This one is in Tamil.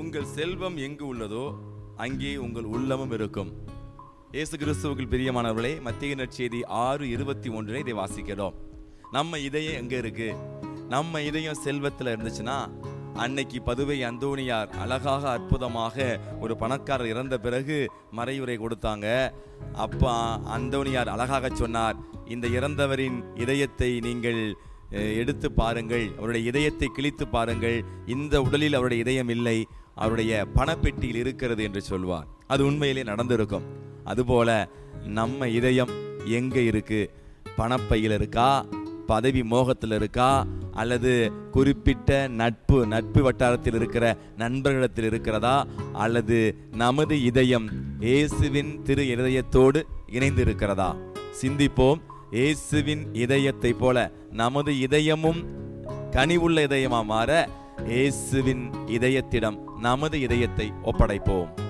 உங்கள் செல்வம் எங்கு உள்ளதோ அங்கே உங்கள் உள்ளமும் இருக்கும். இயேசு கிறிஸ்துவுக்குள் பிரியமானவர்களே, மத்தேயு நற்செய்தி 6:21 இதை வாசிக்கிறோம். நம்ம இதயம் எங்க இருக்கு? நம்ம இதயம் செல்வத்தில் இருந்துச்சுன்னா, அன்னைக்கு பதுவை அந்தோணியார் அழகாக அற்புதமாக ஒரு பணக்காரர் இறந்த பிறகு மறையுரை கொடுத்தாங்க. அப்பா அந்தோணியார் அழகாக சொன்னார், இந்த இறந்தவரின் இதயத்தை நீங்கள் எடுத்து பாருங்கள், அவருடைய இதயத்தை கிழித்து பாருங்கள், இந்த உடலில் அவருடைய இதயம் இல்லை, அவருடைய பணப்பெட்டியில் இருக்கிறது என்று சொல்வார். அது உண்மையிலே நடந்திருக்கும். அதுபோல நம்ம இதயம் எங்க இருக்கு? பணப்பையில் இருக்கா? பதவி மோகத்தில் இருக்கா? அல்லது குறிப்பிட்ட நட்பு வட்டாரத்தில் இருக்கிற நண்பர்களிடத்தில் இருக்கிறதா? அல்லது நமது இதயம் இயேசுவின் திரு இதயத்தோடு இணைந்து இருக்கிறதா? சிந்திப்போம். இயேசுவின் இதயத்தை போல நமது இதயமும் கனிவுள்ள இதயமா மாற இயேசுவின் இதயத்திடம் நமது இதயத்தை ஒப்படைப்போம்.